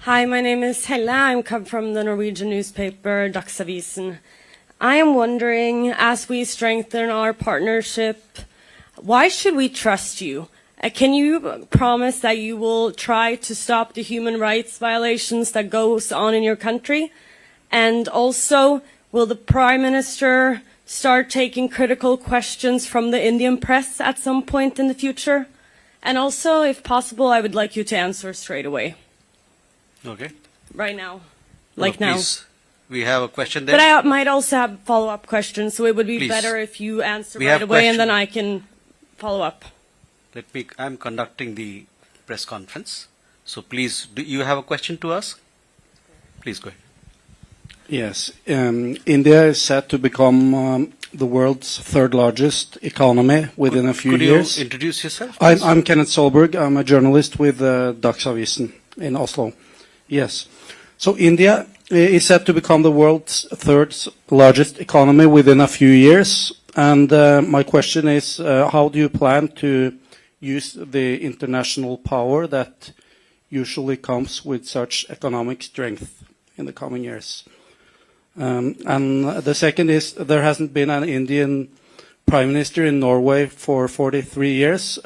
Hi, my name is Helle. I come from the Norwegian newspaper Dagsavisen. I am wondering, as we strengthen our partnership, why should we trust you? Can you promise that you will try to stop the human rights violations that goes on in your country? And also, will the Prime Minister start taking critical questions from the Indian press at some point in the future? And also, if possible, I would like you to answer straight away. Okay. Right now. Please. Now. We have a question there. But I might also have follow-up questions, so it would be Please. better if you answer We right have away and then question. I can follow up. I'm conducting the press conference. So please, do you have a question to us? Please go ahead. Yes. India is set to become the world's third largest economy within a few years. Could you introduce yourself? I'm Kenneth Solberg. I'm a journalist with Dagsavisen in Oslo. Yes. So India is set to become the world's third largest economy within a few years. And my question is, how do you plan to use the international power that usually comes with such economic strength in the coming years? And the second is, there hasn't been an Indian prime minister in Norway for 43 years.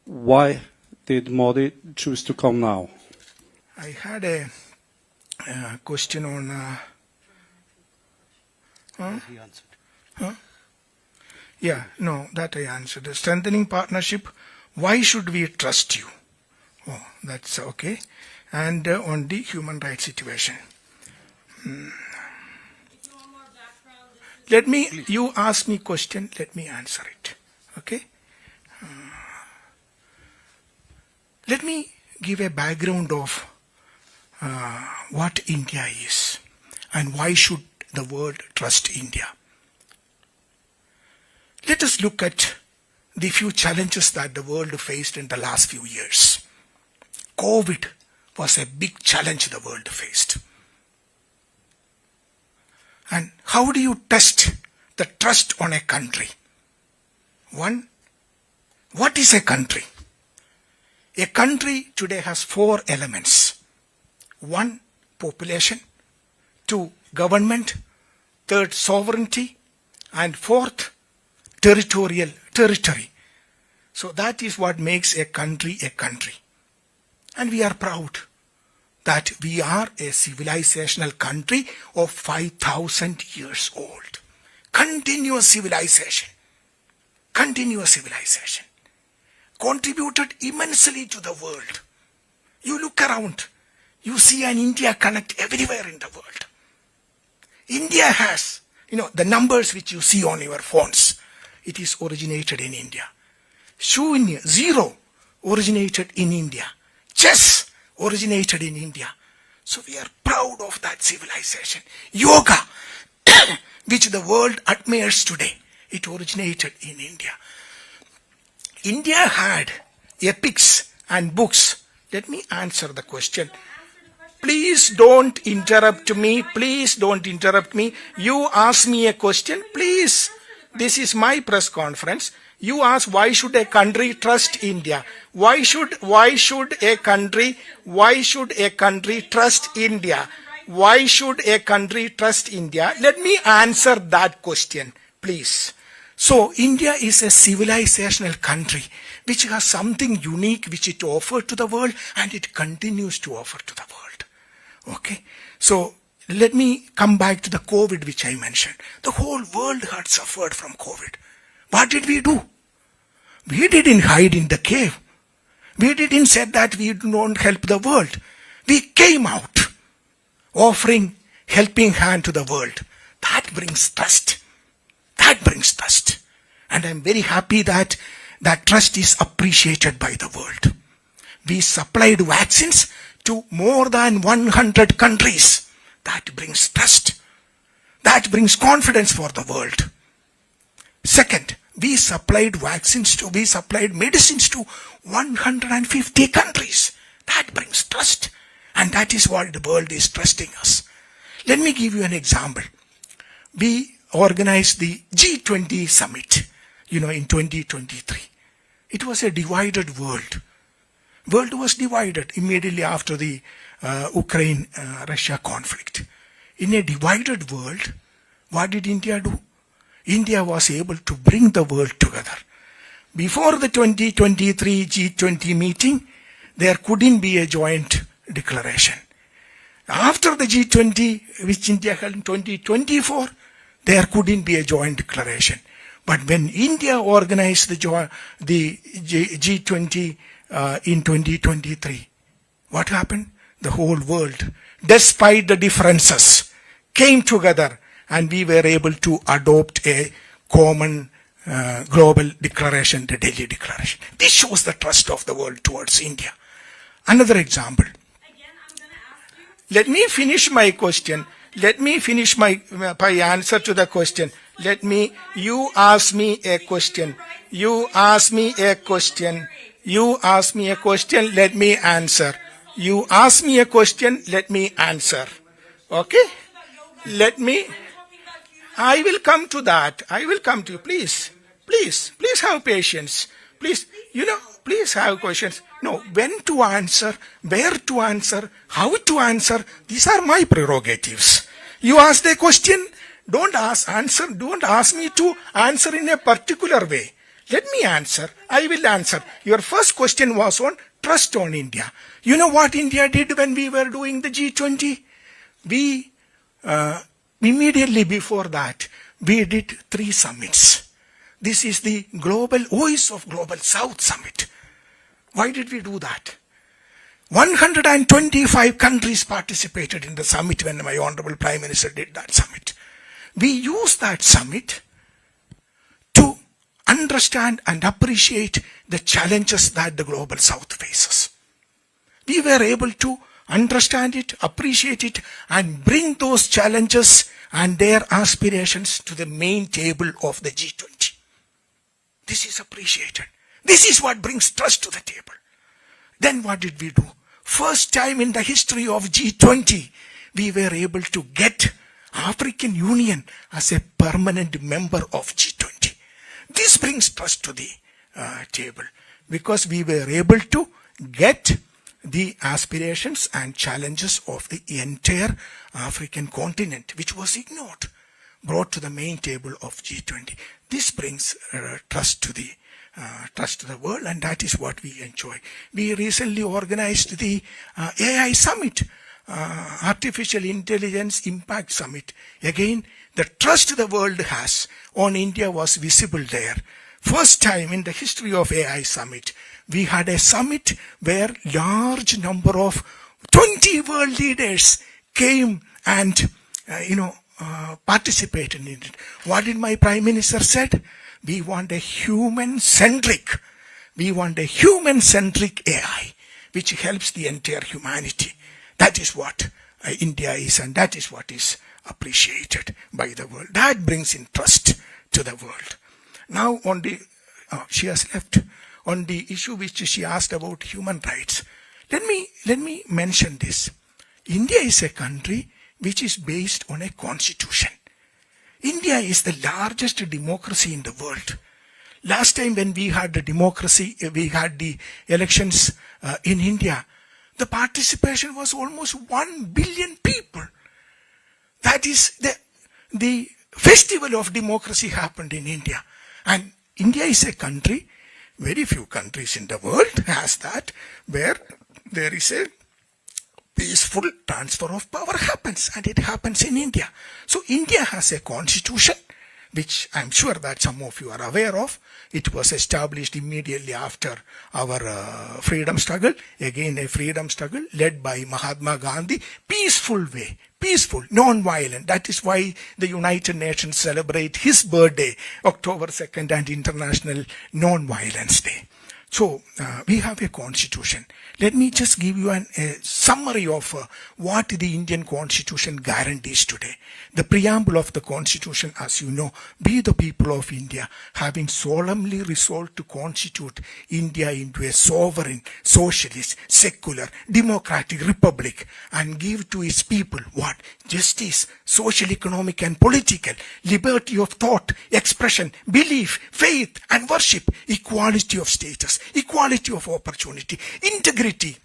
Why did Modi choose to come now? I had a question on... He answered. Yeah, no, that I answered. Strengthening partnership, why should we trust you? Oh, that's okay. And on the human rights situation. You ask me question, let me answer it. Okay? Let me give a background of what India is and why should the world trust India. Let us look at the few challenges that the world faced in the last few years. COVID was a big challenge the world faced. And how do you test the trust on a country? One, what is a country? A country today has 4 elements. 1, population. 2, government. 3rd, sovereignty. And 4th, territory. So that is what makes a country a country. And we are proud that we are a civilizational country of 5,000 years old. Continuous civilization. Contributed immensely to the world. You look around, you see an India connect everywhere in the world. India has, the numbers which you see on your phones, it is originated in India. Shunya, 0, originated in India. Chess originated in India. So we are proud of that civilization. Yoga, which the world admires today, it originated in India. India had epics and books. Let me answer the question. Please don't interrupt me. You ask me a question, please. This is my press conference. You ask, why should a country trust India? Why should a country trust India? Why should a country trust India? Let me answer that question, please. So, India is a civilizational country which has something unique which it offered to the world and it continues to offer to the world. Okay? So, let me come back to the COVID which I mentioned. The whole world had suffered from COVID. What did we do? We didn't hide in the cave. We didn't say that we don't help the world. We came out offering helping hand to the world. That brings trust. And I'm very happy that that trust is appreciated by the world. We supplied vaccines to more than 100 countries. That brings trust. That brings confidence for the world. Second, we supplied medicines to 150 countries. That brings trust. And that is what the world is trusting us. Let me give you an example. We organized the G20 summit, in 2023. It was a divided world. World was divided immediately after the Ukraine-Russia conflict. In a divided world, what did India do? India was able to bring the world together. Before the 2023 G20 meeting, there couldn't be a joint declaration. After the G20, which India held in 2024, there couldn't be a joint declaration. But when India organized the G20 in 2023, what happened? The whole world, despite the differences, came together and we were able to adopt a common global declaration, the Delhi Declaration. This shows the trust of the world towards India. Another example. Again, I'm going to ask you. Let me finish my question. Let me finish my answer to the question. You ask me a question. You ask me a question. You ask me a question, let me answer. You ask me a question, let me answer. Okay? I will come to that. I will come to you. Please have patience. Please have questions. No, when to answer, where to answer, how to answer, these are my prerogatives. You ask a question, don't ask me to answer in a particular way. Let me answer. I will answer. Your first question was on trust on India. You know what India did when we were doing the G20? We, immediately before that, we did 3 summits. This is the Voice of Global South Summit. Why did we do that? 125 countries participated in the summit when my Honorable Prime Minister did that summit. We used that summit to understand and appreciate the challenges that the Global South faces. We were able to understand it, appreciate it, and bring those challenges and their aspirations to the main table of the G20. This is appreciated. This is what brings trust to the table. Then what did we do? First time in the history of G20, we were able to get African Union as a permanent member of G20. This brings trust to the table because we were able to get the aspirations and challenges of the entire African continent, which was ignored, brought to the main table of G20. This brings trust to the world, and that is what we enjoy. We recently organized the AI Summit, Artificial Intelligence Impact Summit. Again, the trust the world has on India was visible there. First time in the history of AI Summit, we had a summit where large number of 20 world leaders came and participated in it. What did my Prime Minister said? We want a human-centric AI, which helps the entire humanity. That is what India is, and that is what is appreciated by the world. That brings in trust to the world. Now she has left. On the issue which she asked about human rights, let me mention this. India is a country which is based on a constitution. India is the largest democracy in the world. Last time when we had the democracy, we had the elections in India, the participation was almost 1 billion people. That is the festival of democracy happened in India. And India is a country, very few countries in the world has that, where there is a peaceful transfer of power happens, and it happens in India. So India has a constitution, which I'm sure that some of you are aware of. It was established immediately after our freedom struggle. Again, a freedom struggle led by Mahatma Gandhi. Peaceful way. Peaceful, non-violent. That is why the United Nations celebrate his birthday, October 2nd, and International Non-Violence Day. So, we have a constitution. Let me just give you a summary of what the Indian Constitution guarantees today. The preamble of the Constitution, as you know, we the people of India, having solemnly resolved to constitute India into a sovereign, socialist, secular, democratic republic and give to its people what? Justice, social, economic and political, liberty of thought, expression, belief, faith and worship, equality of status, equality of opportunity, integrity,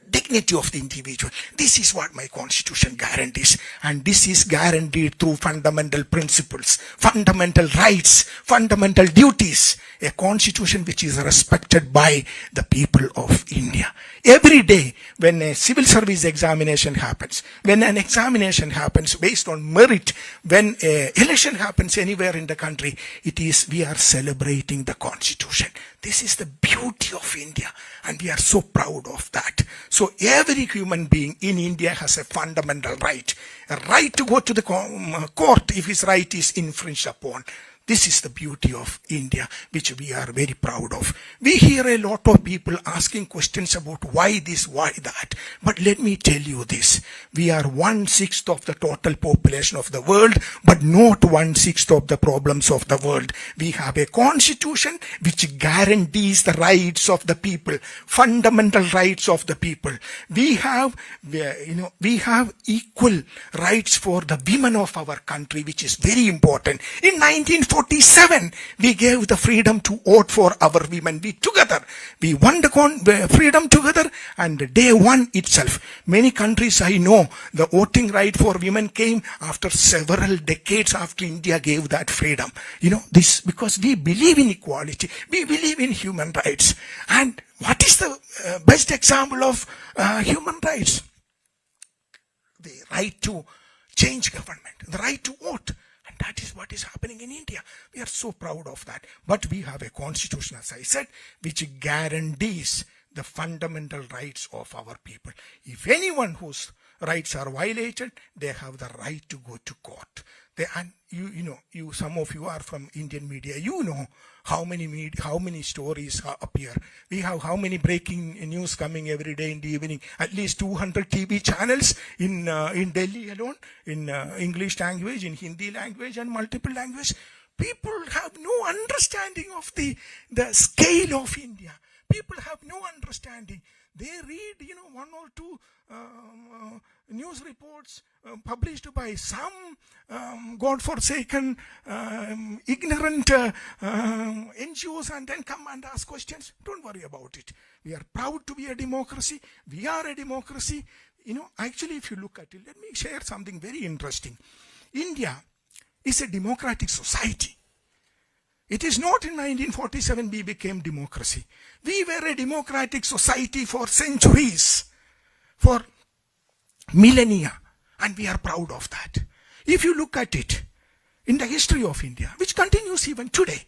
dignity of the individual. This is what my constitution guarantees, and this is guaranteed through fundamental principles, fundamental rights, fundamental duties, a constitution which is respected by the people of India. Every day when a civil service examination happens, when an examination happens based on merit, when an election happens anywhere in the country, we are celebrating the constitution. This is the beauty of India, and we are so proud of that. So every human being in India has a fundamental right, a right to go to the court if his right is infringed upon. This is the beauty of India, which we are very proud of. We hear a lot of people asking questions about why this, why that. But let me tell you this. We are 1/6 of the total population of the world, but not 1/6 of the problems of the world. We have a constitution which guarantees the rights of the people, fundamental rights of the people. We have equal rights for the women of our country, which is very important. In 1947, we gave the freedom to vote for our women. We won the freedom together, and day one itself. Many countries I know, the voting right for women came after several decades after India gave that freedom. This because we believe in equality, we believe in human rights. And what is the best example of human rights? The right to change government, the right to vote. That is what is happening in India. We are so proud of that. But we have a constitution, as I said, which guarantees the fundamental rights of our people. If anyone whose rights are violated, they have the right to go to court. Some of you are from Indian media. You know how many stories appear. We have how many breaking news coming every day in the evening. At least 200 TV channels in Delhi alone, in English language, in Hindi language, and multiple language. People have no understanding of the scale of India. People have no understanding. They read, one or two news reports published by some God-forsaken, ignorant NGOs, and then come and ask questions. Don't worry about it. We are proud to be a democracy. We are a democracy. Actually, if you look at it, let me share something very interesting. India is a democratic society. It is not in 1947 we became democracy. We were a democratic society for centuries, for millennia, and we are proud of that. If you look at it in the history of India, which continues even today,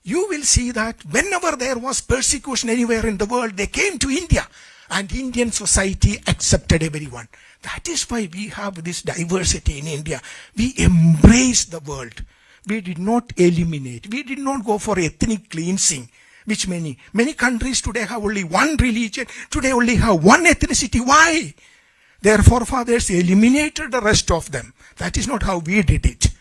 you will see that whenever there was persecution anywhere in the world, they came to India, and Indian society accepted everyone. That is why we have this diversity in India. We embrace the world. We did not eliminate. We did not go for ethnic cleansing, which many countries today have only one religion, today only have one ethnicity. Why? Their forefathers eliminated the rest of them. That is not how we did it.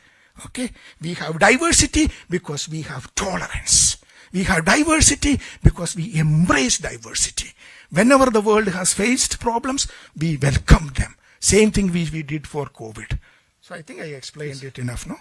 Okay? We have diversity because we have tolerance. We have diversity because we embrace diversity. Whenever the world has faced problems, we welcome them. Same thing we did for COVID. So I think I explained it enough, no?